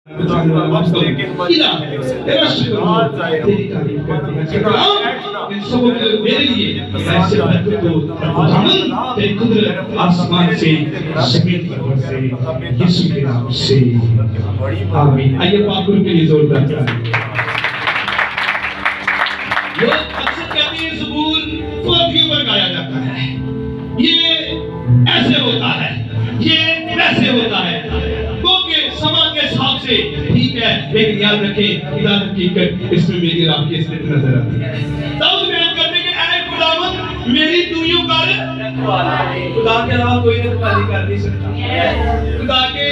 लेकिन तेरा शुक्र तेरी तारीफ करते हैं इन सबों के मेरे लिए ऐसे बंदों को तेरी कुदरत आसमान से जमीन पर बरसे यीशु के नाम से आमीन। आइए पाकुर के लिए जोरदार ताली। लोग अक्सर कहते हैं ज़बूर फौत के ऊपर गाया जाता है, ये ऐसे होता है, ये वैसे होता है, समय के हिसाब से ठीक है, लेकिन याद रखें खुदा की हकीकत इसमें मेरी और आपकी असलियत नजर आती है। दाऊद बयान करते हैं कि ऐ खुदावंद मेरी तू यूं कर, खुदा के अलावा कोई रखवाली कर नहीं सकता, खुदा के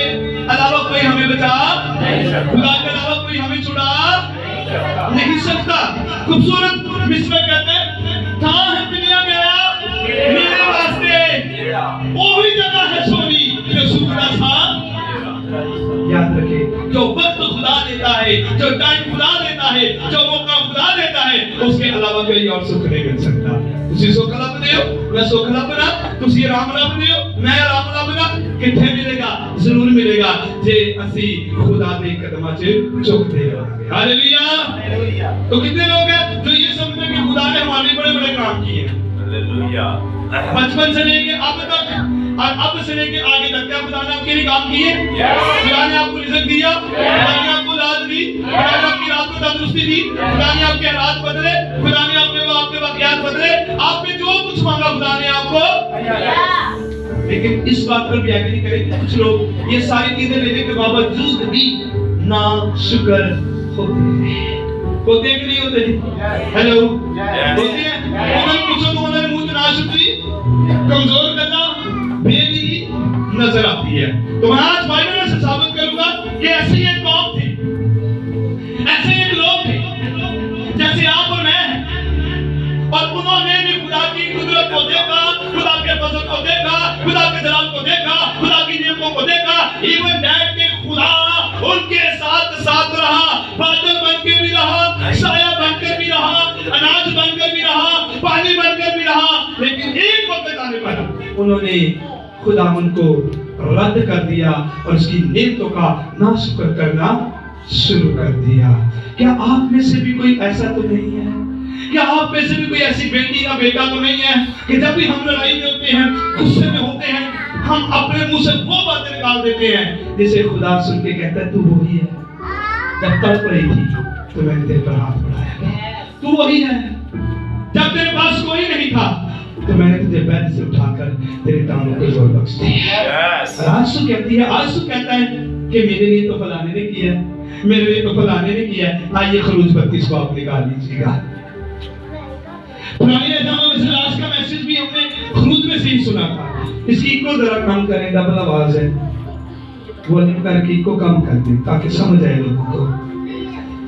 अलावा कोई हमें बचा नहीं सकता, खुदा के अलावा कोई हमें छुड़ा नहीं सकता। खूबसूरत मिसरा कहते हैं था है दुनिया गया मेरे वास्ते वही जगह है सोनी जो सुखदा सा। याद रखें जो वक्त खुदा देता है, जो टाइम खुदा देता है, जो मौका खुदा देता है, उसके अलावा कोई और सुख नहीं मिल सकता। तुसी सुख लभदे हो, मैं सुख लभना, तुसी आराम लभदे हो, मैं आराम लभना, किथे मिलेगा? जरूर मिलेगा जे असी खुदा दे कदमां च झुकते रहांगे। हालेलुया। तो कितने लोग हैं जो ये समझते हैं कि खुदा ने हमारे बड़े-बड़े काम किए हैं? हालेलुया। बचपन से लेके अब तक और अब से लेके आगे तक क्या खुदा ने आपके लिए काम किए? खुदा ने आपको रिज़्क़ दिया, खुदा ने आपको औलाद दी, खुदा ने आपकी रात को तंदुरुस्ती दी, खुदा ने आपके हालात बदले, खुदा ने आपके वाक़यात बदले, आपने जो कुछ मांगा खुदा ने आपको। लेकिन इस बात पर भी एग्री करें कि कुछ लोग ये सारी चीजें लेने के बावजूद भी ना शुक्र होते हैं कि नहीं होते? हेलो, होते हैं। उन्होंने पूछो तो उन्होंने मुंह से नाशुक्री, कमजोर करना, बेदीनी नजर आती है। तो मैं आज बाइबल में से साबित करूंगा कि ऐसे ही एक कौम थी, ऐसे एक लोग थे जैसे आप और मैं, और उन्होंने भी खुदा की कुदरत को देखा, खुदा के फजल को देखा, खुदा के जलाल को देखा, खुदा की नेमतों को देखा। इवन दैट के खुदा उनके साथ साथ रहा, बादल बनकर भी रहा, साया बनकर भी रहा, अनाज बनकर भी रहा, पानी बनकर भी रहा। लेकिन एक वक्त आने पर उन्होंने खुदावन को रद्द कर दिया और उसकी नेमतों का नाशुक्र करना शुरू कर दिया। क्या आप में से भी कोई ऐसा तो नहीं है? क्या आप में से भी कोई ऐसी बेटी या बेटा तो नहीं है कि जब भी हम लड़ाई में होते हैं, गुस्से में होते हैं, हम अपने मुंह से वो बातें निकाल देते हैं जिसे खुदा सुन के कहता है तू वही है, जब तड़प रही थी तो मैंने तेरे पर हाथ बढ़ाया, तू वही है, जब तेरे पास कोई नहीं था तो मैंने तुझे बेड से उठाकर तेरे टांगों को जोर बख्श दिया। आंसू कहती है, आंसू कहता है कि मेरे लिए तो फलाने ने किया, मेरे लिए तो फलाने ने किया। आइए खरूज 32 को आप निकाल लीजिएगा। पुराने एहदाम में से आज का मैसेज भी हमने खरूज में से ही सुना था। इसकी को जरा कम करें, डबल आवाज है, वॉल्यूम करके इसको कम कर दें ताकि समझ आए लोगों को।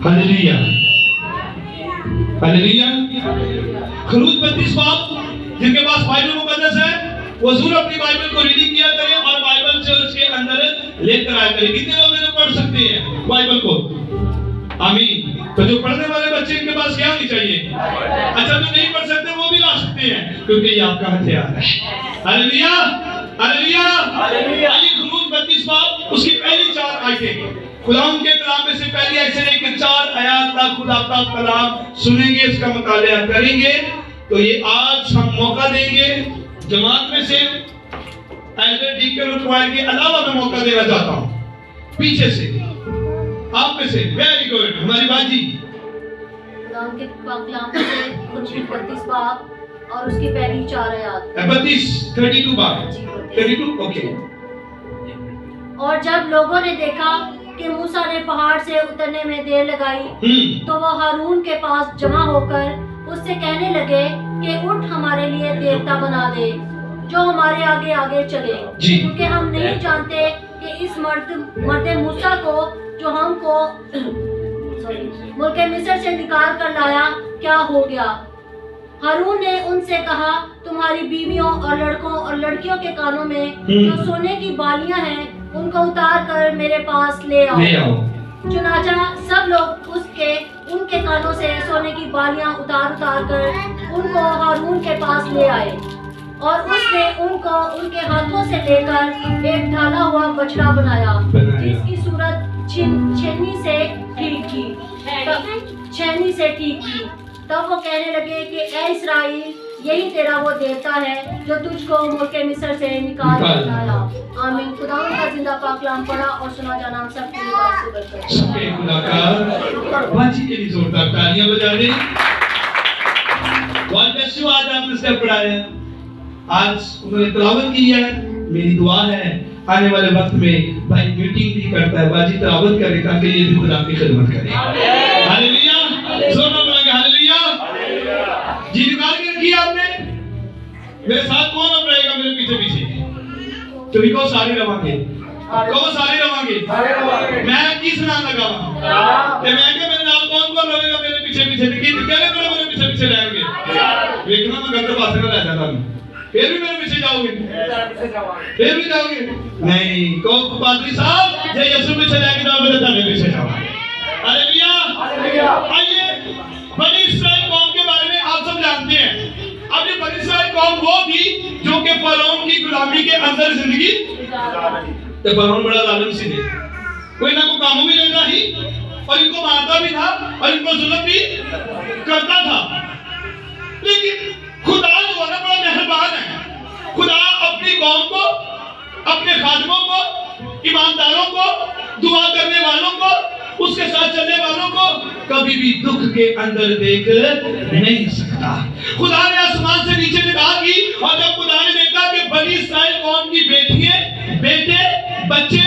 Hallelujah, hallelujah. खरूज 32 बाब, जिनके पास बाइबल मुकद्दस है वो जरूर अपनी बाइबल को रीडिंग किया करें और बाइबल चर्च के अंदर लेकर आया करें। कितने लोग इन्हें पढ़ सकते हैं बाइबल को? आमीन। तो जो पढ़ने वाले बच्चे इनके पास क्या होनी चाहिए? अच्छा, जो नहीं पढ़ सकते वो भी ला सकते हैं क्योंकि ये आपका हथियार है। Hallelujah, hallelujah, hallelujah. खरूज 32 बाब उसकी पहली 4 आयतें, खुदा के कलाम में से पहली आयत से लेकर 4 आयत तक खुदा का कलाम सुनेंगे, इसका मुताला करेंगे। तो ये आज हम मौका देंगे जमात में से एल्डर डीकन और क्वायर के अलावा मैं मौका देना चाहता हूं पीछे से आप में से। वेरी गुड, हमारी बाजी खुदा के कलाम से खरूज 32 बाब और उसकी पहली 4 आयत 32 बाब 32। ओके। और जब लोगों ने देखा कि मूसा ने पहाड़ से उतरने में देर लगाई तो वो हारून के पास जमा होकर उससे कहने लगे कि उठ हमारे लिए देवता बना दे जो हमारे आगे आगे चले, क्योंकि हम नहीं जानते कि इस मर्द मूसा को जो हमको मुल्क मिस्र से निकाल कर लाया क्या हो गया। हारून ने उनसे कहा तुम्हारी बीवियों और लड़कों और लड़कियों के कानों में जो सोने की बालियां हैं उनको उतार कर मेरे पास ले आओ। चुनाचा सब लोग उनके कानों से सोने की बालियां उतार कर उनको हारून के पास ले आए और उसने उनको उनके हाथों से लेकर एक ढाला हुआ बछड़ा बनाया जिसकी सूरत छिन्न छेनी से ठीक की। तब वो कहने लगे कि ए इस्राएल, यही तेरा वो देवता है जो तुझको मुल्क मिस्र से निकाल लाया। आमीन। खुदा का जिंदा पाक कलाम पढ़ा और सुना जाना हम सब की बात से बरकत। सबके खुदा का बाजी के लिए जोरदार तालियां बजा दें। God bless you. आज आपने स्टेप पढ़ाया, आज उन्होंने तिलावत की है। मेरी दुआ है आने वाले वक्त में भाई मीटिंग भी करता है, बाजी तिलावत करे ताकि ये भी खुदा की खिदमत करे। हालेलुया। जोरदार बोलेंगे हालेलुया। जी निकाल के रखी आपने। मेरे साथ कौन अब रहेगा मेरे पीछे पीछे? तो को सारे रवांगे, कहो सारे रवांगे। मैं की सुना लगा ते मैं के मेरे नाल कौन रहेगा मेरे पीछे पीछे? लेकिन कहने मेरे पीछे पीछे रहेंगे। देखना मैं गलत पासे में ले जाता हूं, फिर भी मेरे पीछे जाओगे? फिर भी जाओगे? नहीं। कहो पादरी साहब, जे यीशु पीछे लेके जाओगे तो तेरे पीछे जाओगे। हालेलुया। आइए, बनी इस्राएल कौम के बारे में आप सब जानते हैं। अब ये बनी इस्राएल कौम वो थी जो कि फरौन की गुलामी के अंदर जिंदगी तो फरौन बड़ा जालिम सी थे, कोई ना कोई कामों में रहता ही और इनको मारता भी था और इनको जुल्म भी करता था। लेकिन खुदा जो है बड़ा मेहरबान है। खुदा अपनी कौम को, अपने खादमों को, ईमानदारों को, दुआ करने वालों को, उसके साथ चलने वालों को कभी भी दुख के अंदर देख नहीं सकता। खुदा ने आसमान से नीचे निगाह की और जब खुदा ने देखा कि बनी इस्राएल कौम की बेटियां, बेटे, बच्चे,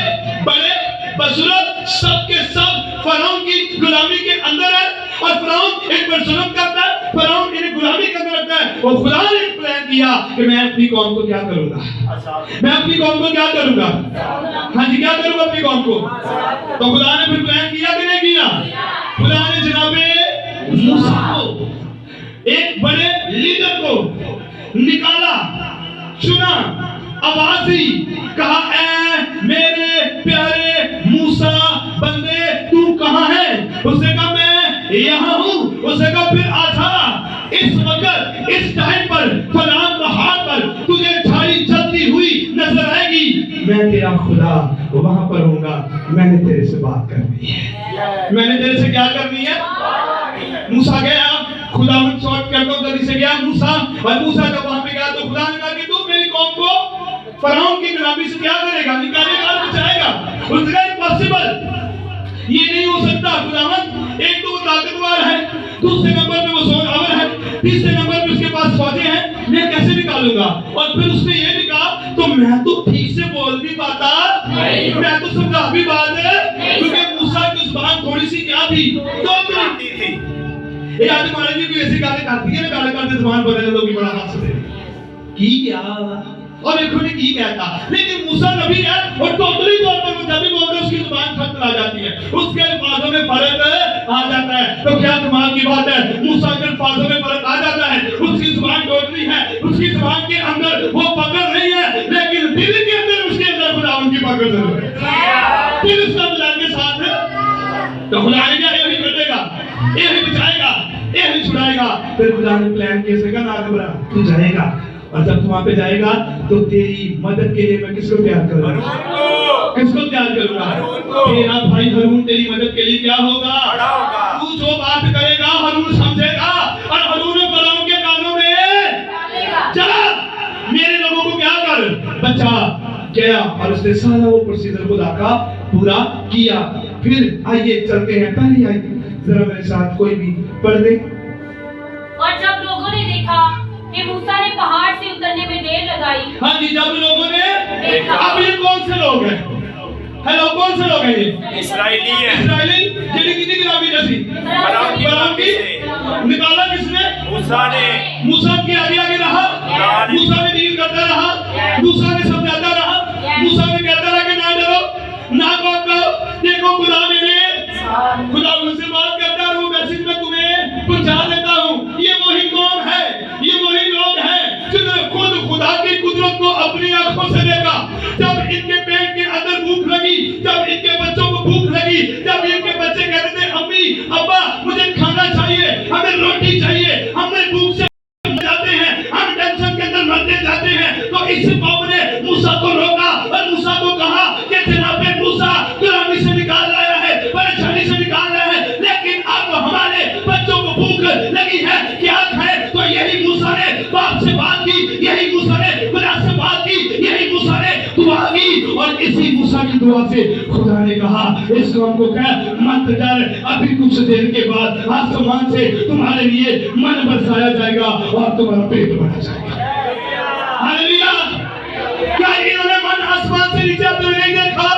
बड़े, बुजुर्ग सबके सब फरौन की गुलामी के अंदर है और फरौन इन पर जुल्म करता है, फरौन इन्हें गुलामी के अंदर रखता है, और खुदा ने एक प्लान किया कि मैं अपनी कौम को क्या करूंगा? मैं अपनी कौम को क्या करूंगा? हाँ जी, क्या करूंगा अपनी कौम को? तो खुदा ने फिर प्लान किया कि नहीं किया? खुदा ने जनाबे मूसा को, एक बड़े लीडर को निकाला, चुना, आवाज दी, कहा ऐ मेरे प्यारे मूसा बंदे तू कहां है? उसने कहा मैं यहाँ हूँ। उसने कहा फिर आजा, इस वक्त इस टाइम पर फलां पहाड़ पर तुझे झाड़ी जलती हुई नजर आएगी। मैं तेरा खुदा वहां पर होऊंगा। मैंने तेरे से बात करनी है। मैंने तेरे से क्या करनी है? मूसा गया, खुदा शॉर्ट करता जल्दी से गया मूसा, और मूसा जब वहां पे गया तो खुदा ने कहा कि तू मेरी कौम को फरौन की गुलामी से क्या करेगा? निकालेगा और बचाएगा। उसने कहा इम्पॉसिबल, ये नहीं हो सकता। खुदावंद एक तो वो ताकतवर है, दूसरे नंबर पे वो जोरावर है, तीसरे नंबर पे उसके पास फौजें हैं, मैं कैसे निकालूंगा? और फिर उसने ये भी कहा तो मैं तो ठीक से बोल भी पाता नहीं, मैं तो समझा भी बात है, क्योंकि मूसा की जुबान थोड़ी सी क्या थी? तो थी। ये आज महाराज जी भी ऐसी गाली करती है ना, गाली करते जुबान बदले लोग बड़ा हंसते की क्या और देखो ने की कहता। लेकिन मूसा नबी है और टोटली तौर पर वो जब भी बोलते उसकी जुबान खत्म आ जाती है, उसके अल्फाजों में फर्क आ जाता है। तो क्या कमाल की बात है, मूसा के अल्फाजों में फर्क आ जाता है, उसकी जुबान टोटली है, उसकी जुबान के अंदर वो पकड़ नहीं है, लेकिन दिल के अंदर उसके अंदर खुदा उनकी पकड़ जरूर है। दिल उसका खुदा के साथ है तो खुदा ने क्या यही करेगा, यही बचाएगा, यही छुड़ाएगा। फिर खुदा ने प्लान कैसे का ना घबरा, तू जाएगा और जब तू वहां पे जाएगा तो तेरी मदद के लिए मैं किसको तैयार करूंगा? किसको तैयार करूंगा? तेरा भाई हारून तेरी मदद के लिए क्या होगा? तू जो बात करेगा हारून समझेगा और हारून फरौन के कानों में चला मेरे लोगों को क्या कर बचा गया, और उसने सारा वो प्रोसीजर खुदा का पूरा किया। फिर आइए चलते हैं, पहले आइए जरा मेरे साथ कोई भी पढ़ दे। और जब लोगों ने देखा कि मूसा ने पहाड़ से उतरने में देर लगाई, हाँ जी, जब लोगों ने देखा। अब ये कौन से लोग हैं? हेलो, कौन से लोग हैं ये? इस्राएली है। इस्राएली जिन्हें कितनी गुलामी जैसी फरौन की निकाला किसने? मूसा ने। मूसा के आगे आगे रहा, मूसा ने डील करता रहा, मूसा ने समझाता रहा, मूसा ने कहता रहा कि ना डरो, ना घबराओ, देखो खुदा मुझसे बात करता है, वो मैसेज में तुम्हें पहुंचा देता हूँ। ये वही कौम है, ये वही लोग हैं जिन्होंने खुद खुदा की कुदरत को अपनी आंखों से देखा। जब इनके पेट के अंदर भूख लगी, जब इनके बच्चों को भूख लगी, जब इनके बच्चे कहते थे अम्मी अब्बा मुझे खाना चाहिए, हमें रोटी चाहिए, हमें भूख से जाते हैं, हम टेंशन के अंदर मरते जाते हैं, तो इस कौम ने मूसा को रोका और मूसा को कहा इसी मूसा की दुआ से खुदा ने कहा इस कौम को कह मत डर, अभी कुछ देर के बाद आसमान से तुम्हारे लिए मन बरसाया जाएगा और तुम्हारा पेट भरा जाएगा। हालेलुया। क्या इन्होंने मन आसमान से नीचे आते हुए नहीं देखा?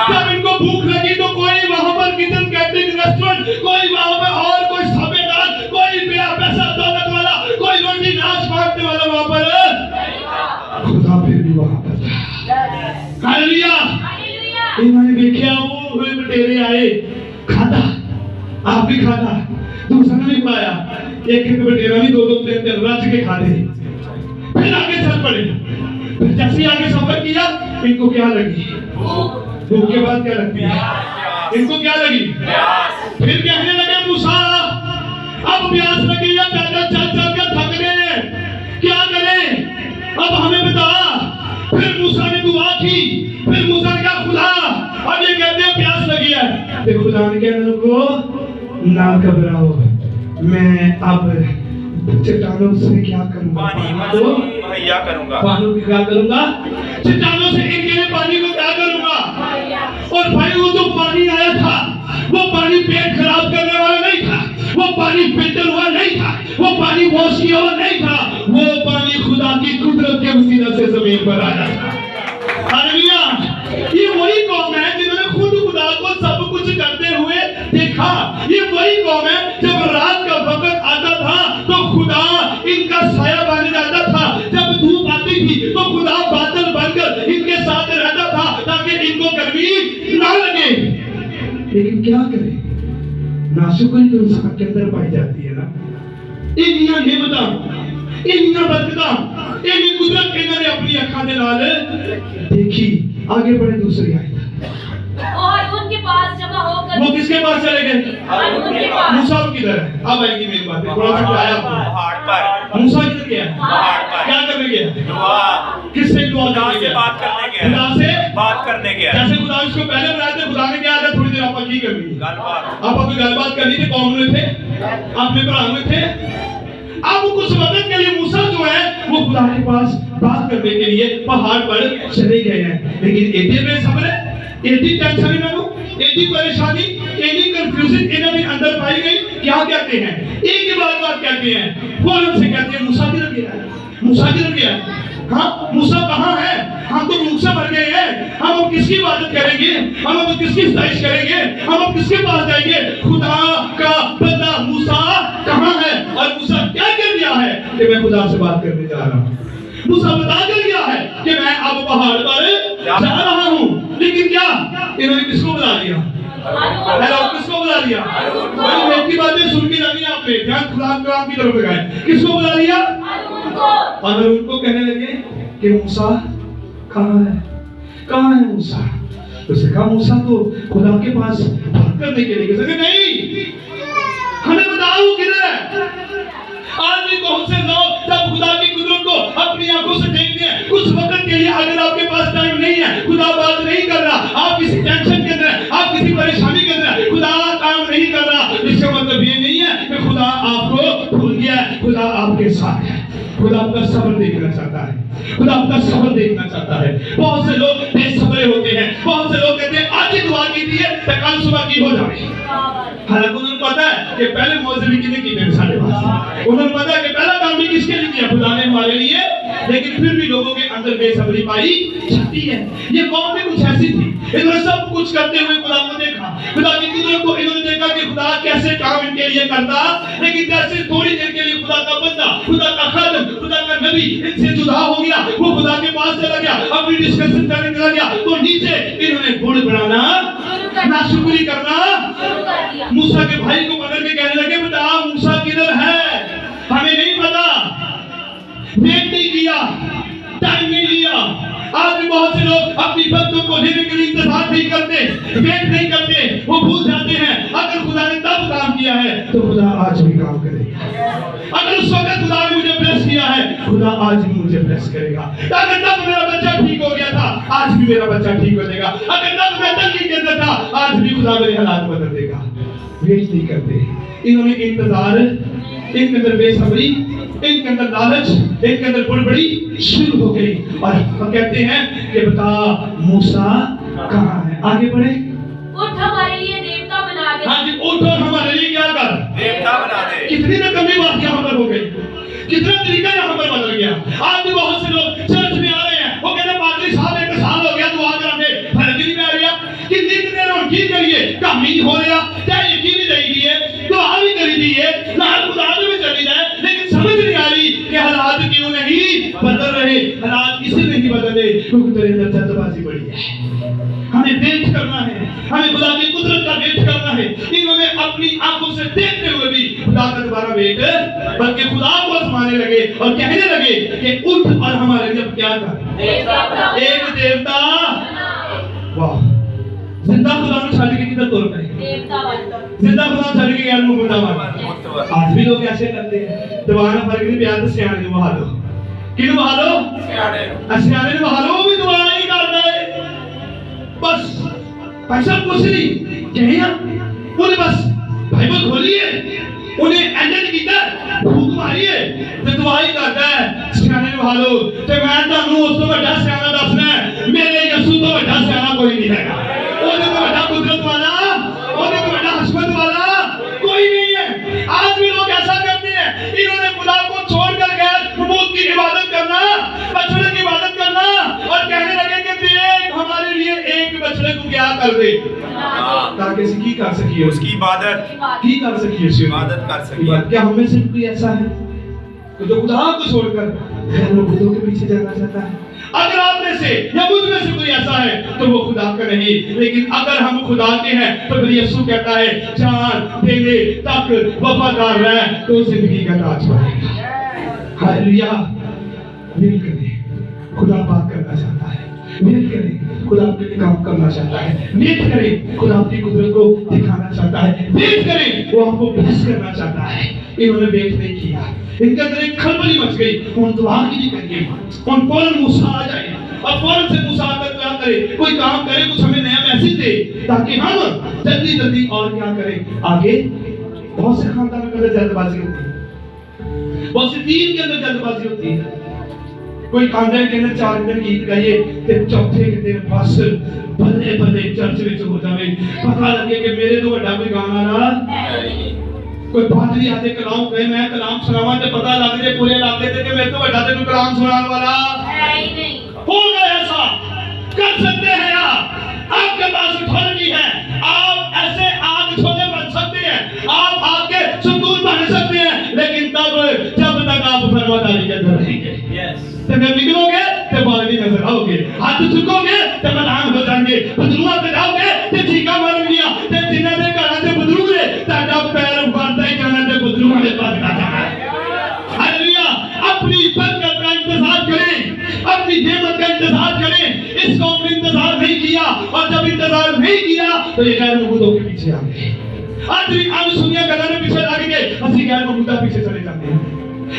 जब इनको भूख लगी तो कोई वहां पर किचन कैटरिंग रेस्टोरेंट, कोई वहां पर और कोई साबेदार, कोई पैसा दौलत वाला, कोई रोटी नाश मांगने वाला वहां पर, खुदा फिर भी वहां पर था। हालेलुया। इन्होंने देखा वो बटेरे आए, खाता, आप भी खाता, दूसरा ने भी पाया, एक बटेरा भी दो तीन रच के खा ले, फिर आगे चल पड़े। फिर जैसे आगे सफर किया इनको क्या लगी? भूख के बाद क्या लगती है? इनको क्या लगी? फिर कहने लगे मूसा अब प्यास लगी है, पैदल चल चल के थक गए, क्या करें अब हमें बता। फिर मूसा ने दुआ की, फिर मूसा ने कहा खुदा अब ये कहते हैं प्यास लगी है। फिर खुदा ने कहा उनको ना घबराओ, मैं अब चट्टानों से क्या करूंगा? पानी मुहैया करूंगा। पानी को क्या करूंगा? चट्टानों से इनके लिए पानी को क्या करूंगा? और भाई वो जो पानी आया था वो पानी पेट खराब करने वाला नहीं था, वो पानी फिल्टर हुआ नहीं था, वो पानी वॉश किया हुआ नहीं था, वो पानी खुदा की कुदरत के वसीला से जमीन पर आया था। हालेलुया। ये वही कौम है जिन्होंने खुद खुदा को सब कुछ करते हुए देखा। ये वही कौम है जब रात का वक्त आता था तो खुदा इनका साया बन जाता था, जब धूप आती थी तो खुदा बादल बनकर इनके साथ रहता था ताकि इनको गर्मी ना लगे। लेकिन क्या करें, नाशुक्री तो इंसान के अंदर पाई जाती है ना। इन्हीं नेमतां, इन्हीं बरकतां, इन्हीं कुदरत इन्होंने अपनी अखां दे नाल देखी। आगे बढ़े दूसरी आयत। और उनके पास जमा होकर वो किसके पास चले गए? उनके पास। मूसा किधर है? अब आएगी मेरी बात, थोड़ा सा आया पहाड़ पर। मूसा किधर गया? पहाड़ पर। क्या करने गया? दुआ। किससे दुआ खुदा करने से गया? बात करने गया। खुदा से बात करने गया। जैसे खुदा इसको पहले बनाया था, खुदा ने क्या था थोड़ी देर आपा की करनी, गलबात। आप अपनी गलबात करनी थी, कौम में थे, अपने भरा में थे। अब कुछ वक्त के लिए मूसा जो है वो खुदा के पास बात करने के लिए पहाड़ पर चले गए हैं। लेकिन एडी बेसब्र है, एडी टेंशन इनको, एडी परेशानी, एडी कंफ्यूजन इन्होंने अंदर पाई गई। क्या कहते हैं? एक ही बात कहते हैं, फौरन से कहते हैं मूसा किधर गया है? मूसा किधर गया है? हाँ मूसा कहाँ है? हम तो भूख से मर गए हैं, हम अब किसकी इबादत करेंगे? हम अब किसकी सताइश करेंगे? हम अब किसके पास जाएंगे? खुदा का बंदा मूसा कहाँ है? और मूसा क्या कर दिया है कि मैं खुदा से बात करने जा रहा हूँ। मूसा बता कर दिया है कि मैं अब पहाड़ पर जा रहा हूँ। लेकिन क्या इन्होंने किसको बुला लिया? किसको बुला लिया? भाई की बातें सुन के जानी आपने, ध्यान खुदा कलाम की तरफ लगाए। किसको बुला लिया? और उनको कहने लगे कि मूसा कहाँ है? कहाँ है मूसा? उसने कहा मूसा तो खुदा के पास बात करने के लिए गए। नहीं, हमें बताओ किधर है? आज भी बहुत से लोग जब खुदा की कुदरत को अपनी आंखों से देखते हैं, कुछ वक्त के लिए अगर आपके पास टाइम नहीं है, खुदा बात नहीं कर रहा, आप किसी टेंशन के अंदर, आप किसी परेशानी के अंदर, खुदा काम नहीं कर रहा, इसका मतलब ये नहीं है कि खुदा आपको भूल गया है। खुदा आपके साथ है, खुदा आपका सब्र देखना चाहता है, खुदा आपका सब्र देखना चाहता है। बहुत से लोग बेसब्र होते हैं, बहुत से लोग कहते हैं आज ही दुआ की थी तो कल सुबह की हो जाए। हालांकि उन्हें पता है कि पहले मौजूदी कितने की थे साढ़े पास, उन्हें पता है कि पहला काम भी किसके लिए किया? खुदा ने हमारे लिए। लेकिन फिर भी लोगों के अंदर बेसब्री पाई जाती है। ये कौम भी कुछ ऐसी थी, इन्होंने सब कुछ करते हुए खुदा को देखा, खुदा की कुदरत को इन्होंने देखा कि खुदा कैसे काम इनके लिए करता। लेकिन जैसे थोड़ी देर के लिए खुदा का बंदा, खुदा का खादिम, खुदा का नबी इनसे जुदा हो गया, वो खुदा के पास चला गया, अपनी डिस्कशन करने चला गया, तो नीचे इन्होंने गुड़ बनाना, नाशुक्री करना, मूसा के भाई को पकड़ के कहने लगे बेटा मूसा किधर है? हमें नहीं पता, वेट नहीं किया, टाइम नहीं लिया। आज भी बहुत से लोग अपनी बंदों को लेने के लिए इंतजार नहीं करते, वेट नहीं करते, वो भूल जाते हैं अगर खुदा ने तब काम किया है तो खुदा आज भी काम करेगा। अगर उस वक्त खुदा ने मुझे ब्लेस किया है, खुदा आज भी मुझे ब्लेस करेगा। अगर तब मेरा बच्चा ठीक हो गया था, आज आज भी मेरा बच्चा ठीक हो जाएगा। अगर तब मैं तंगी के अंदर था, आज भी खुदा मेरे हालात बदल देगा। वेट नहीं करते। इन्होंने इंतजार, इनके अंदर बेसब्री, इनके अंदर लालच, इनके अंदर बुड़बड़ी शुरू हो गई। और हम कहते हैं कि बता मूसा कहाँ है? आगे बढ़े। उठ हमारे लिए देवता बना दे। हाँ जी, उठ और हमारे लिए क्या कर? देवता बना दे। कितनी नकमी बात यहाँ पर हो गई, कितना तरीका यहाँ पर बदल गया। आज भी बहुत से लोग चर्च में आ रहे हैं, वो कहते हैं पादरी साहब 1 साल हो गया दुआ कराने, फर्क नहीं पड़ रहा कि दिन देर और की करिए, काम नहीं हो रहा, क्या यकीन नहीं रही है, दुआ भी करी दी है, लाल खुदा में चली जाए, लेकिन समझ नहीं आ रही कि हालात क्यों नहीं बदल रहे। हालात इसलिए नहीं बदले क्योंकि तेरे अंदर जल्दबाजी बढ़ी है। हमें वेट करना है, हमें खुदा की कुदरत का वेट करना है। इन्होंने अपनी आंखों से देखते हुए भी खुदा का दोबारा वेट, बल्कि खुदा को आजमाने लगे और कहने लगे कि उठ और हमारे लिए क्या कर? एक देवता। वाह, जिंदा खुदा को छाड़ के किधर तोड़ गए? देवता बन। जिंदा खुदा छाड़ के गैर मुर्दा बन। आज भी लोग ऐसे करते हैं। दोबारा फर्क नहीं पिया तो सियाने बहा लो, किनु बहा लो? सियाने बहा लो, वो भी दुआ ही करता है। बस पैसा कुछ नहीं कहे, उन्हें बस बाइबल खोली है, उन्हें एंजल कीता, फूक मारी है ते दुआ ही करता है। सियाने बहा लो ते मैं ਤੁਹਾਨੂੰ ਉਸ ਤੋਂ ਵੱਡਾ ਸਿਆਣਾ ਦੱਸਣਾ ਹੈ, ਮੇਰੇ ਯਿਸੂ ਤੋਂ ਵੱਡਾ ਸਿਆਣਾ ਕੋਈ नहीं हैगा। ਉਹਦੇ ਤੋਂ ਵੱਡਾ ਕੁਦਰਤ वाला, ਉਹਦੇ ਤੋਂ ਵੱਡਾ हकमत वाला कोई नहीं है। आज भी लोग ऐसा करते हैं। इन्होंने खुदा को छोड़कर गैर मबूद की इबादत करना, बछड़े की इबादत करना और कहने लगे कि देख हमारे लिए एक बछड़े को क्या कर दे ताकि इसे की कर सकिए, उसकी इबादत की कर सकिए, इबादत कर सकिए। क्या हमें सिर्फ कोई ऐसा है तो जो खुदा को छोड़कर गैर मबूदों के पीछे जाना चाहता है? अगर आप में से या मुझ में से कोई ऐसा है तो वो खुदा का नहीं, लेकिन अगर हम खुदा के हैं तो फिर यीशु कहता है जान देने तक वफादार रह तो जिंदगी का ताज पाएगा। हालेलुया। मिल करें, खुदा बात करना चाहता है। मिल करें, खुदा आपके लिए काम करना चाहता है। मिल करें, खुदा आपकी कुदरत को दिखाना चाहता है। मिल करें, वो आपको ब्लेस करना चाहता है। इन्होंने वेट नहीं किया, इनके अंदर एक खलबली मच गई। उन दुआ की नहीं करिए, उन फौरन मूसा आ जाए और फौरन से मूसा आकर क्या करे, कोई काम करे, कुछ हमें नया मैसेज दे ताकि हम जल्दी जल्दी और क्या करें आगे। बहुत से खानदानों के अंदर जल्दबाजी होती है, बहुत से दीन के अंदर जल्दबाजी होती है। कोई खानदान के अंदर 4 दिन गीत गाइए ते चौथे के दिन बस बल्ले बल्ले चर्च में हो जावे, पता लगे कि मेरे तो बड़ा कोई गाना ना कोई पादरी आते कलाम कहे मैं कलाम सुनावा ते पता लग जाए पूरे इलाके ते कि मेरे तो बड़ा ते कलाम सुनाने वाला है ही नहीं। हो गया। ऐसा कर सकते हैं आप, आपके पास अथॉरिटी है, आप ऐसे आग छोले बन सकते हैं, आप आग के संतूर बन सकते हैं, लेकिन तब जब तक आप फरमादारी के अंदर रहेंगे। तो जब निकलोगे तो बालगी नजर आओगे, हाथ चुकोगे तो मैदान हो जाएंगे, बदलुआ पे जाओगे तो चीका मार लिया तो जिन्हें दे घरा से बदलू ले ताड़ा पैर उठाता ही जाना ते बदलुआ के पास जाना है। हालेलुया। अपनी बरकत का इंतजार करें, अपनी नेमत का इंतजार करें। इस कौम ने इंतजार नहीं किया और जब इंतजार नहीं किया तो ये गैर मबूदों के पीछे आ गए। आज भी हम सुनिया गदाने पीछे लग गए, असली गैर मबूदा पीछे चले जाते हैं।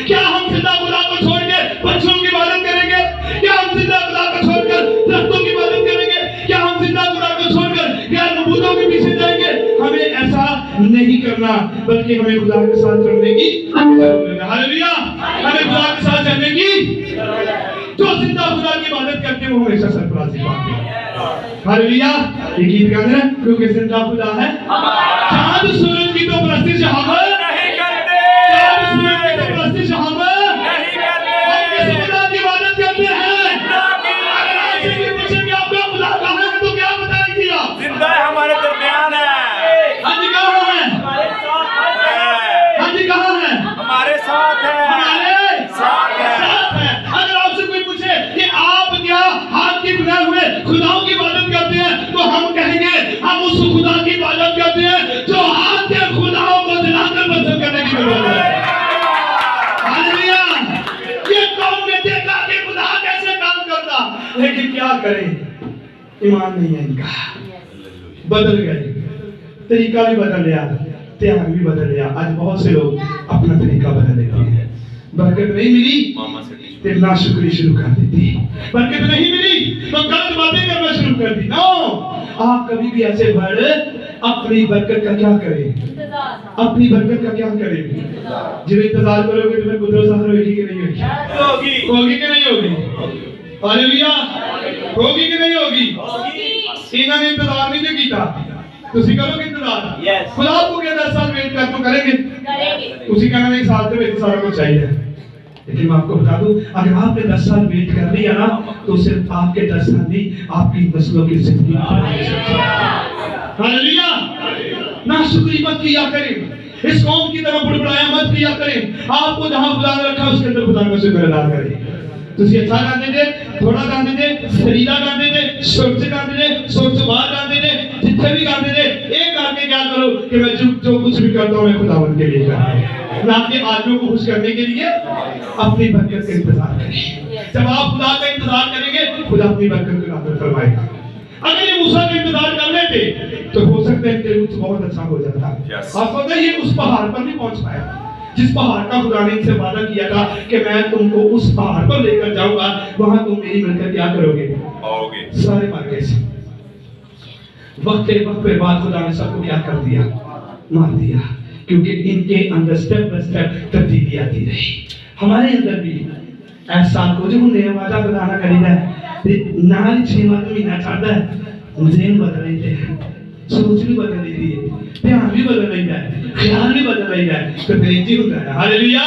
क्या हम जिंदा खुदा को छोड़ के बच्चों की इबादत करेंगे? क्या हम जिंदा खुदा को छोड़कर दरख्तों की इबादत करेंगे? क्या हम जिंदा खुदा को छोड़कर गैर मबूदों के पीछे जाएंगे? हमें ऐसा नहीं करना, बल्कि हमें खुदा के साथ चलने की जरूरत है। हालेलुया। हमें खुदा के साथ चलने की, जो जिंदा खुदा की इबादत करते हैं वो हमेशा सरफराजी पाते हैं। हालेलुया। ये गीत गाते हैं क्योंकि जिंदा खुदा है, चांद सूरज की तो परस्तिश हम नहीं करते, चांद सूरज की तो परस्तिश हम नहीं करते, हम किस खुदा की इबादत करते हैं? अगर आपसे कोई पूछेंगे आपका खुदा कहाँ है तो क्या बताएंगे आप? जिंदा है, हमारे दरमियान है। हाँ जी कहाँ है? हाँ जी कहाँ है? हमारे साथ है, हमारे साथ है। अगर आपसे कोई पूछे कि आप क्या हाथ की बनाए हुए खुदाओं की इबादत करते हैं तो हम कहेंगे हम उस खुदा की इबादत करते हैं जो हाथ के खुदाओं को दिलाकर बंधन करने की जरूरत है। हालेलुया। ये कौम ने देखा कि खुदा कैसे काम करता, लेकिन क्या करें, ईमान नहीं है इनका, बदल गए, तरीका भी बदल लिया, त्याग भी बदल लिया। आज बहुत से लोग अपना तरीका बदल लेते हैं, बरकत नहीं मिली ते नाशुक्री शुरू कर देती। बरकत नहीं मिली तो गलत बातें करना शुरू कर दी। नो, आप कभी भी ऐसे बढ़ अपनी बरकत का क्या करें, अपनी बरकत का क्या करें। जब इंतजार करोगे तो कुदरत ज़ाहिर होगी कि नहीं होगी, होगी कि नहीं होगी। हालेलुया, होगी कि नहीं होगी। इन्होंने इंतजार नहीं जो किया, तुसी करोगे इंतजार। खुदा आपको क्या 10 साल वेट कर तो करेंगे। उसी कहना नहीं साल के वेट सारा कुछ चाहिए। लेकिन मैं आपको बता दूं, अगर आपने 10 साल वेट कर लिया ना तो सिर्फ आपके 10 साल नहीं, आपकी नस्लों की जिंदगी। हालेलुया, नाशुक्री मत किया करें, इस कौम की तरफ बुड़बुड़ाया मत किया करें। आपको जहां खुदा ने रखा उसके अंदर खुदा का शुक्र अदा करें। तुसी अच्छा गाते थे, थोड़ा गाते थे, सरीला गाते थे, सुरच गाते थे, सुरच बाहर गाते थे, जितने भी गाते थे, एक करके क्या करो कि मैं जो कुछ भी करता हूं मैं खुदावंद के लिए करता हूं। मैं आपके आदमियों को खुश करने के लिए अपनी बरकत का इंतजार करें। जब आप खुदा का इंतजार करेंगे खुदा अपनी बरकत को नाज़िल फरमाएगा। अगर ये मूसा का इंतजार कर लेते तो हो सकता है कि कुछ बहुत अच्छा हो जाता। आपको पता है ये उस पहाड़ पर नहीं पहुंच पाया जिस पहाड़ का खुदा ने इनसे वादा किया था कि मैं तुमको उस पहाड़ पर लेकर जाऊंगा, वहां तुम मेरी मिलकर क्या करोगे, सारे मार गए। वक्त पे बाद खुदा ने सबको क्या कर दिया, मार दिया, क्योंकि इनके अंदर स्टेप बाय स्टेप तब्दीली आती रही। हमारे अंदर भी ऐसा कुछ हमने वादा खुदा करी है नाल 6 महीना चढ़ता है, ज़हन बदल रही है, सोच भी बदल रही है, ध्यान भी बदल रही है, ख्याल भी बदल रही है, तो तेजी होता है। हालेलुया,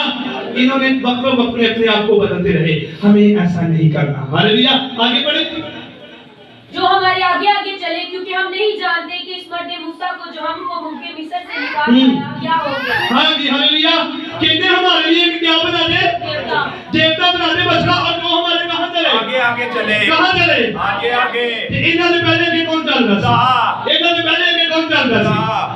इन्होंने वक्रों वक्रों अपने आप को बदलते रहे, हमें ऐसा नहीं करना। हालेलुया, आगे बढ़े। जो हमारे आगे आगे चले, क्योंकि हम नहीं जानते कि इस मर्द मूसा को जो हमको मुल्के मिस्र से निकाल लाया क्या हो गया। हाँ जी, हालेलुया। कहते हमारे लिए क्या बना दे, देवता बना दे बछड़ा, और वो हमारे कहां चले, आगे आगे चले, कहां चले, आगे आगे। इन्होंने पहले भी कौन चल रहा था, इन्होंने पहले भी कौन चल रहा था।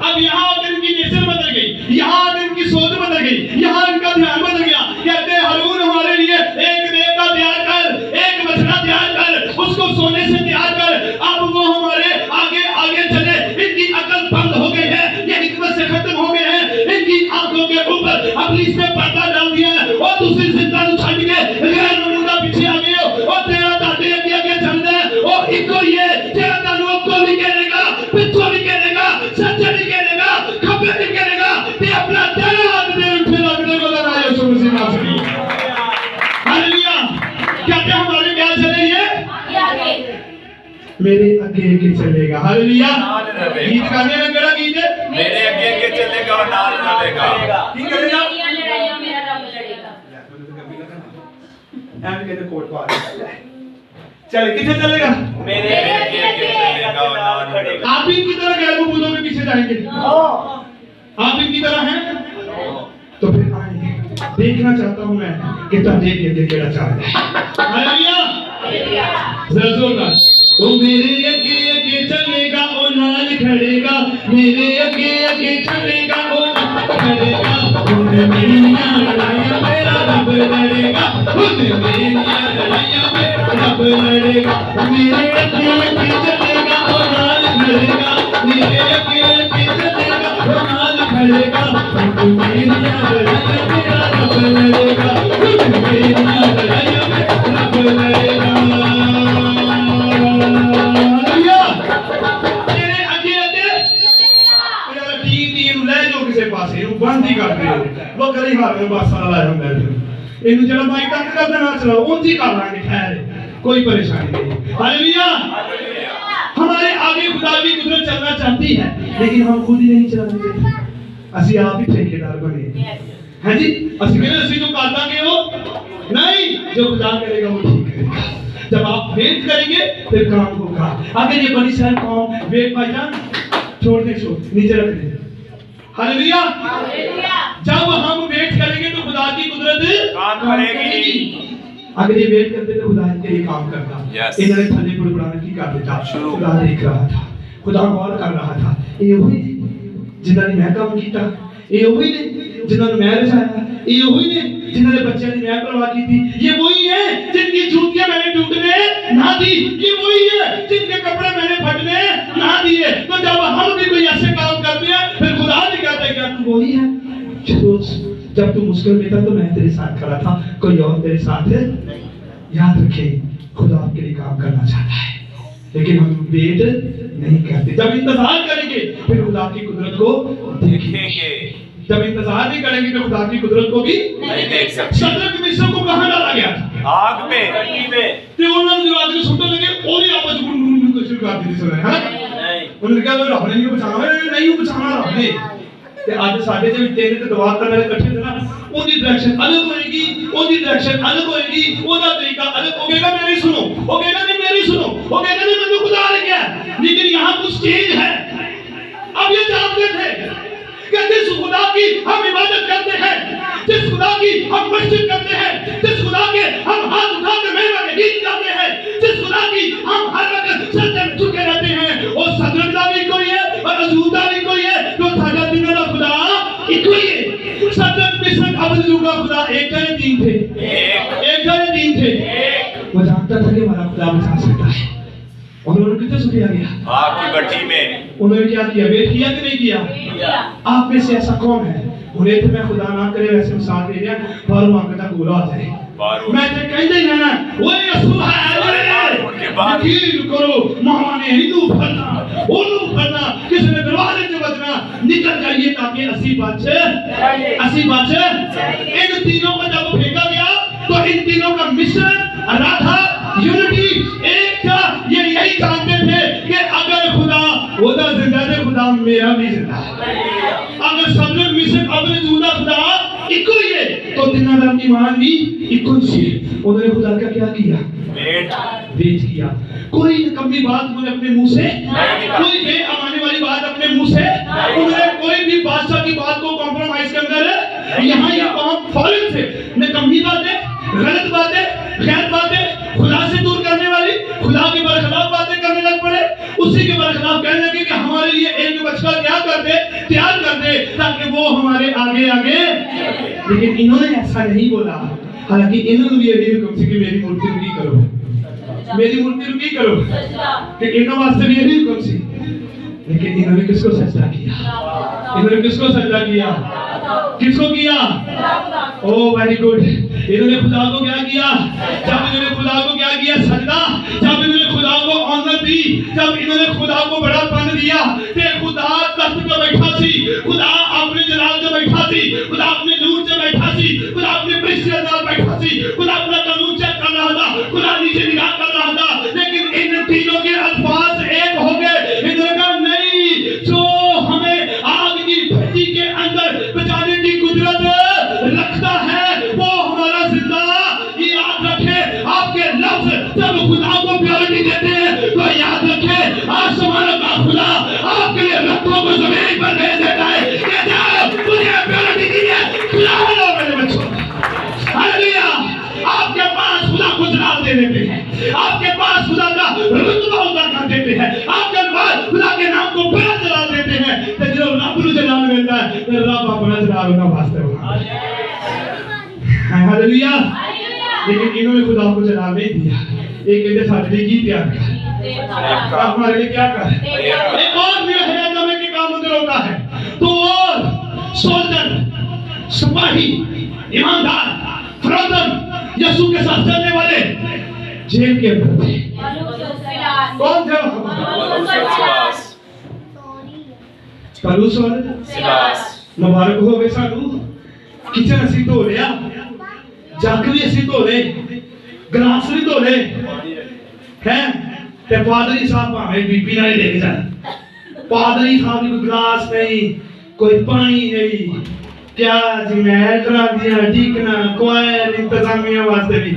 अब यहाँ आकर इनकी नेचर बदल गई, यहाँ आकर इनकी सोच बदल गई, यहाँ इनका ध्यान बदल गया। कहते हारून हमारे लिए एक देवता तैयार कर, एक बछड़ा तैयार कर, उसको सोने से तैयार कर। अब वो हमारे आगे आगे चले। इनकी अकल बंद हो गई है, ये हिकमत से खत्म हो गए हैं, इनकी आंखों के ऊपर अपनी से पर्दा डाल दिया है और दूसरी जिंदा छड़ के गैर नमूना पीछे आ गए हो और तेरा दादे आगे आगे चल रहा है। और इनको ये तेरा दानों को नहीं गिरेगा, पिछो नहीं गिरेगा, सच्चा नहीं गिरेगा, खब्बे नहीं गिरेगा, ते अपना तेरा हाथ दे उठे लगने को लगा यीशु मसीह नाम से। हालेलुया, कहते हमारे क्या चले ये आगे मेरे आगे आगे चलेगा। हालेलुया, गीत गाने में केड़ा गीत है, मेरे आगे आगे चलेगा और नाल चलेगा। ठीक है ना, लड़ाइयां मेरा रब लड़ेगा। एम कहते कोट पा चल किथे चलेगा, मेरे आगे आगे चलेगा और नाल चलेगा। आप इनकी तरह गैर मौजूदों के पीछे जाएंगे, आप इनकी तरह हैं तो फिर आएंगे। देखना चाहता हूं मैं कि तुम देख के केड़ा चाह रहे हैं। हालेलुया, जरा जोरदार। ओ मेरे आगे आगे चलेगा ओ नाल खड़ेगा, मेरे आगे आगे चलेगा ओ नाल खड़ेगा। मेरी लड़ाइयां मेरा रब लड़ेगा, मेरी लड़ाइयां मेरा रब लड़ेगा। मेरे आगे आगे चलेगा ओ नाल खड़ेगा, मेरे आगे आगे चलेगा ओ नाल खड़ेगा। मेरी लड़ाइयां मेरा रब लड़ेगा, मेरी लड़ाइयां मेरा रब लड़ेगा। बंद ही कर दियो, वो करी हार में बस सारा लाया मैं इन्हें जरा माइक तक कर देना चलाओ उन जी कर लांगे, खैर कोई परेशानी नहीं। हालेलुया, हमारे आगे खुदा की कुदरत चलना चाहती है लेकिन हम खुद ही नहीं चलने देते, असि आप ही ठेकेदार बने हैं जी। असि कहने असि जो कर दांगे वो नहीं, जो खुदा करेगा वो ठीक करेगा। जब आप वेट करेंगे फिर काम होगा। अगर ये बड़ी सारी कौम वेट भाईजान छोड़ दे, नीचे रख दे। हालेलुया, जब हम वेट करेंगे तो खुदा की कुदरत काम करेगी। अगर ये वेट करते तो खुदा इनके लिए काम करता। इन्होंने थले बुड़बुड़ाना की कर देता, खुदा देख रहा था, खुदा गौर कर रहा था। ये वही जिन्होंने मैं काम किया, ये वही ने जिन्होंने मैं रचाया, ये वही ने जिन्होंने बच्चों की मैं परवाह की थी, ये वही है जिनकी जूतियां मैंने टूटने ना दी, ये वही है जिनके कपड़े मैंने फटने ना दिए। तो जब हम भी कोई ऐसे काम करते हैं फिर खुदा भी कहता है क्या तू वही है जब तू मुश्किल में था तो मैं तेरे साथ खड़ा था, कोई और तेरे साथ है। याद रखे, खुदा आपके लिए काम करना चाहता है, लेकिन हम वेट नहीं करते। जब इंतजार करेंगे फिर खुदा की कुदरत को देखेंगे, जब इंतजार नहीं करेंगे तो खुदा की कुदरत को भी नहीं देख सकते। शद्रक मिस्र को कहां डाला गया था? आग में। ते उन्होंने जो आदमी सुनने लगे और ही आपस में गुनगुन शुरू कर दी सुना है। उन्होंने कहा रब ने नहीं बचाना, नहीं बचाना रब ने। ते आज साडे जे तेरे ते दुआ करने वाले इकट्ठे थे ना, उनकी डायरेक्शन अलग होएगी, उनकी डायरेक्शन अलग होएगी, ओदा तरीका अलग होगा। मेरी सुनो, वो कहेगा नहीं मेरी सुनो, वो कहेगा नहीं मैंने खुदा आ गया, लेकिन यहाँ कुछ चेंज है। अब ये जानते थे कि जिस खुदा की हम इबादत करते हैं, जिस खुदा की हम मस्जिद करते हैं, जिस खुदा के हम हाथ उठा के महिमा के गीत गाते हैं, जिस खुदा की हम हर वक्त सजदे में झुके रहते हैं, वो सदरदा भी कोई है और अजूदा भी कोई है, तो साडा दिन का खुदा एक ही है। सदरद मिस्र अबदू का खुदा एक है, तीन थे, एक है, तीन थे। वो जानता था कि हमारा खुदा बचा सकता है, और उन्होंने कितने सुखिया गया आग की भट्टी में। उन्होंने क्या किया? वेट किया कि नहीं किया? आप में से ऐसा कौन है? उन्हें तो मैं खुदा ना करे वैसे मिसाल दे रहा, बाहरों आके तक गोला आ जाए, मैं तो कहते ही रहना वो यसू है। यकीन करो, महाने हिंदू फरना, ओलू फरना, किसी ने दरवाजे से बचना, निकल जाइए ताकि असी बच। इन तीनों को जब फेंका गया तो इन तीनों का मिश्रण राधा यूनिटी एक था। ये यही जानते थे कि अगर खुदा ओदा जिंदा है, खुदा मेरा भी जिंदा है। अगर सदरक मिस्र अबदूदा खुदा इको ही है तो तिना दा ईमान भी इको ही है। उन्होंने खुदा का क्या किया? वेट किया। कोई निकम्मी बात उन्होंने अपने मुंह से, कोई बेअमानी वाली बात अपने मुंह से, उन्होंने कोई भी बादशाह की बात को कॉम्प्रोमाइज के अंदर यहाँ ये कौम फौरन से निकम्मी बातें, गलत बातें, गैर बातें, खुदा से दूर करने वाली, खुदा के बरखिलाफ बातें करने लग पड़े। उसी के बरखिलाफ कहने लगे कि हमारे लिए एक बच्चा तैयार कर दे ताकि वो हमारे आगे आगे। लेकिन इन्होंने ऐसा नहीं बोला, हालांकि इन्होंने भी यही हुक्म थी कि मेरी मूर्ति रुकी करो, मेरी मूर्ति रुकी करो, कि इन्होंने वास्ते भी यही हुक्म थी। लेकिन इन्होंने किसको सजदा किया? इन्होंने किसको सजदा किया? किसको किया? Oh very good. इन्होंने खुदा को क्या किया? जब इन्होंने खुदा को क्या किया? सजदा। जब इन्होंने खुदा को ऑनर दी, जब इन्होंने खुदा को बड़ापन दिया, ते खुदा तख्त पे बैठा सी, खुदा अपने जलाल पे बैठा सी, खुदा अपने नूर पे बैठा सी, खुदा अपने परिशुद्ध पे बैठा सी, खुदा अपना कानून चेक कर रहा था, खुदा नीचे निगाह कर रहा था। लेकिन इन तीनों के अल्फाज एक हो गए। इन्होंने कहा नहीं, जो हमें आग की भट्टी के अंदर बचाने की कुदरत रखता है वो हमारा जिंदा। ये याद रखे, आपके लफ्ज जब खुदा को प्योरिटी देते हैं तो याद रखे आसमान का खुदा आपके लिए रत्तों को जमीन पर भेज देता है कि जाओ तुझे प्योरिटी दी है, खुदा लो मेरे बच्चों। हालेलुया। आपके पास खुदा को जलाल दे देते हैं, आपके पास खुदा का रुतबा उतर कर देते हैं, आपके पास खुदा के नाम को बड़ा जलाल देते हैं। तो जो रब को जलाल मिलता है तो रब अपना जलाल होना वास्ते होगा। हालेलुया। लेकिन इन्होंने खुदा को जलाल नहीं दिया। एक कहते सारे लिए की तैयार कर, हमारे लिए क्या कर। एक और भी है नबी के काम अंदर होता है तो और सोल्जर, सिपाही, ईमानदार, फरोजन यीशु के साथ चलने वाले जेल के अंदर थे। कौन थे? पलूस और सिलास। मुबारक हो गए सानू। किचन असी धो लिया, जग भी असी धो ले, गिलास भी धो ले, हैं ते पादरी साहब भावें बीबी नाल लेके जाए, पादरी साहब कोई गिलास नहीं, कोई पानी नहीं, क्या जिम्मेदार करा दिया, ठीकना कोयल इंतजामिया वास्ते भी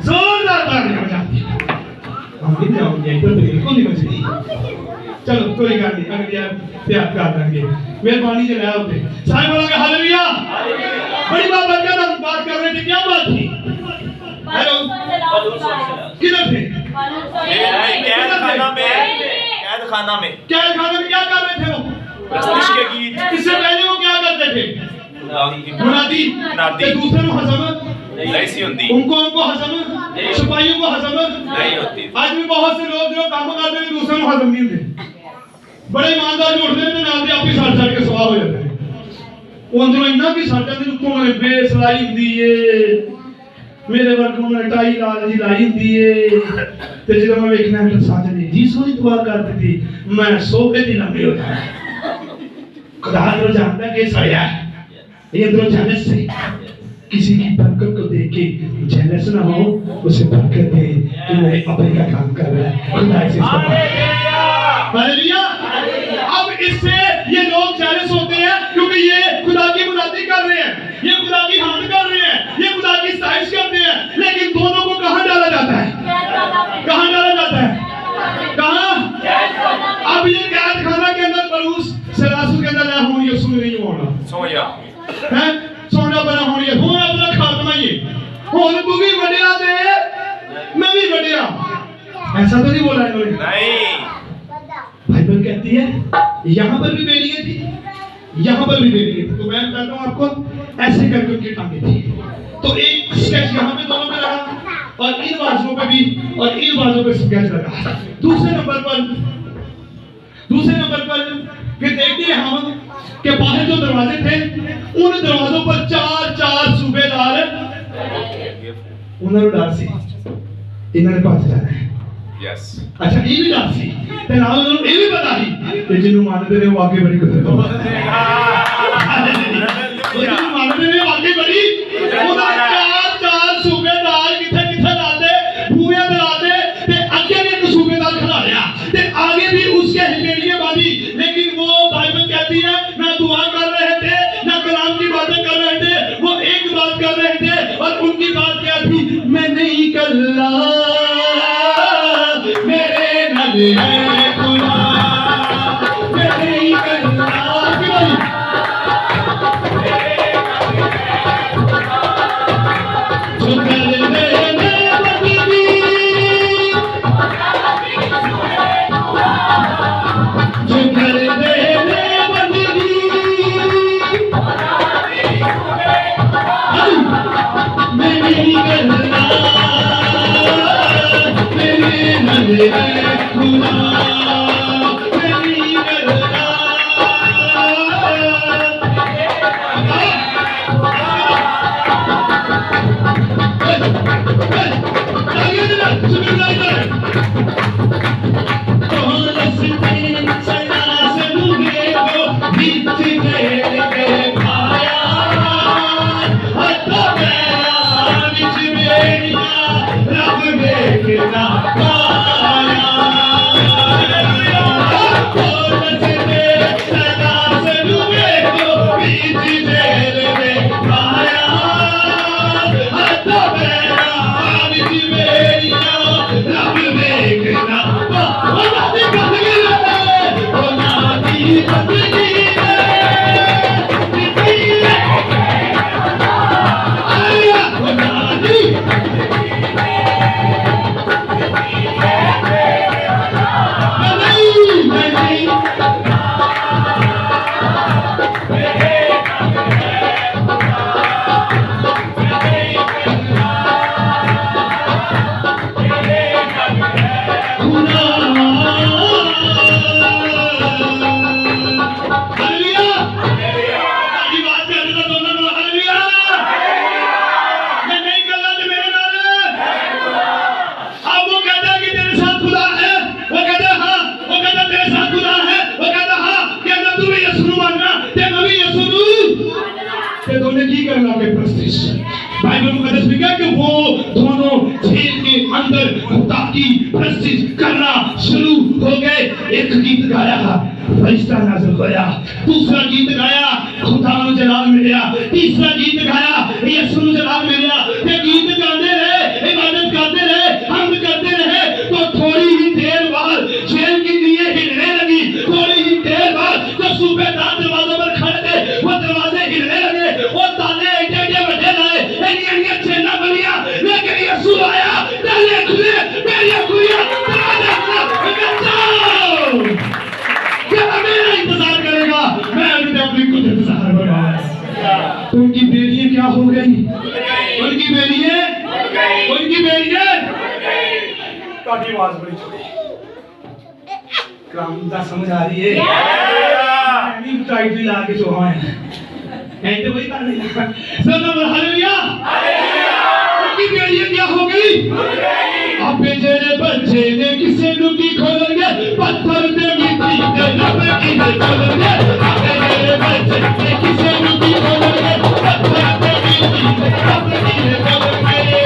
जोरदार तालियां बजाती है। हम भी जाओगे तो बिल्कुल नहीं बचेगी। चलो कोई बात नहीं, अगर यार प्यार कर देंगे, मेहरबानी से लाया होते सारे बोलोगे हालेलुया। बड़ी बात बात कर रहे थे, क्या बात थी? हेलो, किधर थे? कैद खाना में क्या कर रहे थे वो? प्रस्तुति के गीत। इससे पहले वो क्या करते थे? मुनादी। दूसरे को हजम नहीं सी होती, उनको हजम, सिपाहियों को हजम नहीं होती। आज भी बहुत से लोग जो काम करते हैं दूसरे को हजम नहीं होते, बड़े ईमानदार जो उठते हैं तो नाम भी आप ही साथ के सवाल हो जाते हैं। ਉਹ ਅੰਦਰੋਂ ਇੰਨਾ ਕਿ ਸਾਡਾ ਦੇ ਉੱਤੋਂ ਉਹਨੇ ਬੇਸ ਲਾਈ ਹੁੰਦੀ ਏ, ਮੇਰੇ ਵਰਗੋਂ ਨੇ ਟਾਈ ਲਾਲ ਜੀ ਲਾਈ ਹੁੰਦੀ ਏ, ਤੇ ਜਦੋਂ ਮੈਂ ਵੇਖਣਾ ਕਿ ਸਾਜਣੇ ਜੀ ਸੋਹਣੀ ਦੁਆ ਕਰ ਦਿੱਤੀ, ਮੈਂ ਸੋਫੇ ਦੀ ਲੰਮੇ ਹੋ ਜਾਣਾ। खुदा अंदरों जानता है कि सड़िया है, ये अंदरों जेलस से किसी की बरकत को देख के जेलस ना हो, उसे बरकत दे कि वो अपने का काम कर रहा है। खुदा इसे हालेलुया। अब इससे ये लोग जेलस होते हैं क्योंकि ये खुदा की मुनादी कर रहे हैं, ये खुदा की हमद कर रहे हैं, ये खुदा की सताइश करते हैं, लेकिन दोनों को कहाँ डाला जाता है? कहाँ डाला जाता है? कहाँ? अब ये कैद खाना के अंदर परूस सलासु के अंदर ना होनी, सुन नहीं होना, सोया हैं सोना बना होनी है, होना अपना खात्मा ही होन तू भी बढ़िया दे, मैं भी बढ़िया, ऐसा तो नहीं बोला इन्होंने। नहीं, बाइबल कहती है यहाँ पर भी बेड़ियाँ थी, यहाँ पर भी बेड़ियाँ थी, तो मैं कहता हूँ आपको ऐसे करके उनकी टांगे थी, तो एक स्केच यहाँ पे दोनों पे लगा और इन बाजुओं पे भी और इन बाजुओं पे स्केच लगा। दूसरे नंबर पर फिर देखते हैं हम कि बाहर जो दरवाजे थे उन दरवाजों पर चार सूबेदार उन्होंने डर सी इन्होंने पास जाना है। यस, अच्छा ये भी डर सी ते नाल उन्होंने ये भी पता ही कि जिन्हों मानते ने वो आगे बड़ी कुदरत हो, जिन्हों मानते ने वो आगे बड़ी उन्होंने चार सूबेदार किथे किथे लाते भूया दलाते ते आगे भी एक सूबेदार खड़ा लिया ते आगे भी उसके हिलेड़ियां बांधी, लेकिन वो बाइबल कहती है ना दुआ कर रहे थे ना कलाम की बातें कर रहे थे, वो एक बात कर रहे थे और उनकी बात क्या थी? मैं नहीं कल्ला मेरे नबी है खुदा, मैं नहीं कल्ला बाइबल मुकद्दस में क्या कि वो दोनों जेल के अंदर खुदा की प्रस्तुति करना शुरू हो गए। एक गीत गाया, फरिश्ता नाज़िल होया, दूसरा गीत गाया, खुदा नु जलाल मिलिया, तीसरा गीत गाया, यीशु नु जलाल मिलिया। ये गीत गाते रहे, इबादत करते रहे, हमद करते रहे, तो थोड़ी ही देर बाद जेल की दीवारें हिलने लगी। थोड़ी ही देर बाद जो सूबेदार दरवाजे पर खड़े थे वो दरवाजे हिलने लगे, वो ताले एटे बजे लाए, एनियां चेना बनिया, लेकिन यीशु आया, ताले खुले, मेरी खुलिया, दरवाजा खुला, बचाओ। क्या मेरा इंतजार करेगा? मैं अभी अपनी कुछ इंतजार करूंगा। उनकी बेड़ियां क्या हो गई? उनकी बेड़ियां काटी आवाज बड़ी छोड़ी काम दा समझ आ रही है। टाइटली ला के जो है कहते वही कर रहे हैं। सुनो हालेलुया। उनकी बेड़ियां क्या हो गई? अब जेरे बच्चे ने किसे रुकी खोलेंगे, पत्थर पे मिट्टी दे रब की दे खोलेंगे। अब जेरे बच्चे ने किसे रुकी खोलेंगे, पत्थर पे मिट्टी दे रब की दे खोलेंगे।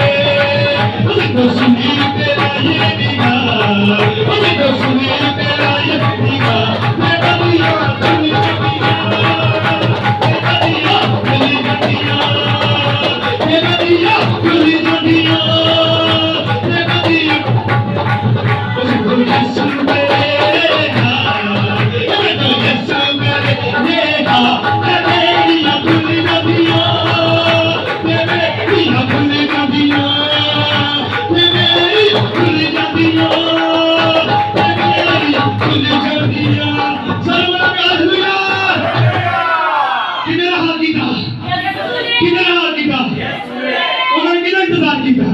मुझे तो सुनी तेरा ये निगाह, मुझे तो सुनी तेरा ये निगाह, मैं बलिया खुली बलिया, मैं बलिया खुली बलिया, मैं बलिया खुली बलिया, मैं बलिया मुझे तो यीशु मेरा, मुझे तो यीशु मेरा, मैं बलिया खुली बलिया, मैं बलिया खुली बलिया, मैं बलिया खुली बलिया, मैं बलिया खुली बलिया। सर्वदा हालेलुया। किधर हाथ कीता? किधर हाथ कीता? उन्होंने किधर इंतजार कीता?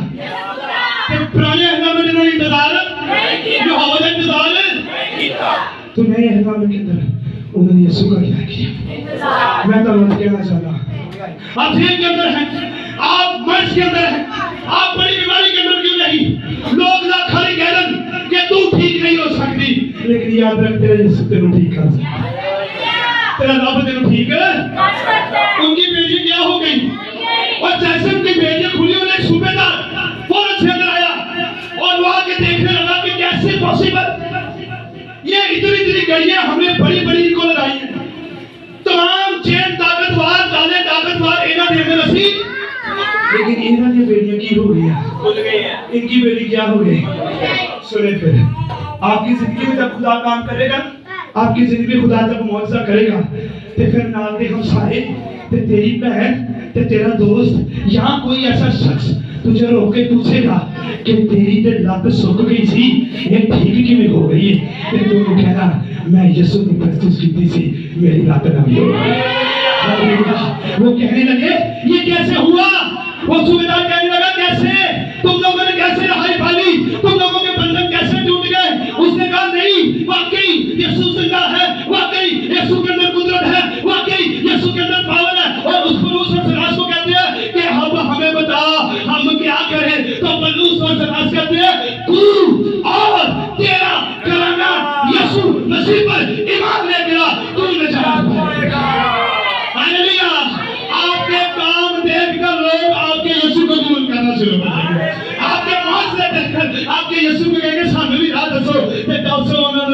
ते पुराने हंगामे में इंतजार जो हवा का इंतजार तो नए हंगामे के अंदर उन्होंने यीशु का क्या किया? मैं तो मत कहना चाहता, आप जेल के अंदर हैं, आप मर्ज के अंदर हैं, आप बड़ी बीमारी के अंदर क्यों नहीं? लोग ना खाली कह रहे कि तू ठीक नहीं हो सकती, लेकिन याद रख तेरा यीशु तेरे ठीक कर सकता है, तेरा रब तेरे ठीक है। उनकी बेटी क्या हो गई? और जैसे उनकी बेटियां खुली, उन्हें एक सूबेदार फौरन से अंदर आया और वहां के देखने लगा कि कैसे पॉसिबल, ये इतनी गड़ियां हमने बड़ी बड़ी इनको लगाई है, तमाम चेन ताकतवर ताले ताकतवर इन्हें देने लगी, लेकिन इन्होंने की बेटियां की हो गई है, खुल गई है। इनकी बेटी क्या हो गई? सुने फिर आपकी जिंदगी में जब खुदा काम करेगा, आपकी जिंदगी में खुदा जब मुआवजा करेगा, तो फिर नाल के हमसाए, ते तेरी बहन, ते तेरा दोस्त, यहाँ कोई ऐसा शख्स तुझे रोक के पूछेगा कि तेरी ते लत सुक गई थी, ये ठीक किवें हो गई है, ते तू कहना मैं यीशु की प्रस्तुत की थी, मेरी लत नवी हो गई। वो कहने लगे ये कैसे हुआ? वो सूबेदार कहने लगा कैसे? तुम लोगों ने कैसे रहाई पाली? तुम लोगों के बंधन कैसे टूट गए? उसने कहा नहीं, वाकई यीशु जिंदा है, वाकई यीशु के अंदर कुदरत है, वाकई यीशु के अंदर पावर है। और उस पलूस और सरास को कहते हैं कि हम हमें बता हम क्या करें? तो पलूस और सरास कहते हैं तू और तेरा घराना यीशु मसीह पर ईमान ले गया, तू निजात पाएगा। हालेलुया। आपके काम देखकर लोग आपके यीशु को कबूल करना शुरू कर देंगे। आपके मांसले देखकर आपके यीशु को कहेंगे सामने भी राह दसो ते दसो उन्होंने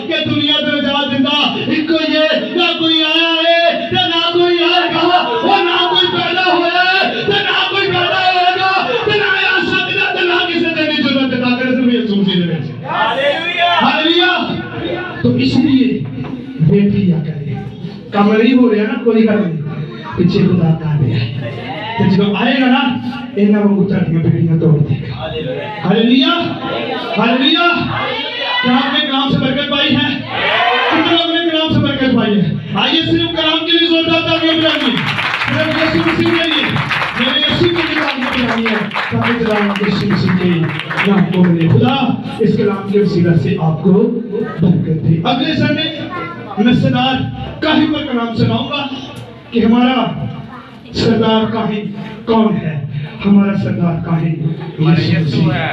कि दुनिया ते निजात दिंदा इको ये, ना कोई आया है ते ना कोई आएगा, और ना कोई पैदा होया है ते ना कोई पैदा होएगा, ते ना आ सकदा ते ना किसी देने की जरूरत है, ताकत सिर्फ यीशु मसीह दे विच। हालेलुया। हालेलुया। तो इसलिए वेट किया करें, कम नहीं हो रहा ना, कोई गल नहीं, पीछे खुदा का दे तो जब आएगा ना इन्हें वो उतरती बेड़ियां तोड़ देगा। हालेलुया। हालेलुया। क्या आपने कलाम से बरकत पाई है? कितने लोगों ने कलाम से बरकत पाई है? आइए सिर्फ कलाम के लिए जोरदार तालियां बजाइए, सिर्फ यीशु मसीह के लिए, मेरे यीशु के लिए तालियां बजाइए, ताकि कलाम यीशु मसीह के नाम को मिले। खुदा इस कलाम के वसीला से आपको बरकत दे। अगले संडे मैं सरदार काहिम पर कलाम सुनाऊंगा कि हमारा सरदार काहिम कौन है। हमारा सरदार काहिम यीशु मसीह है।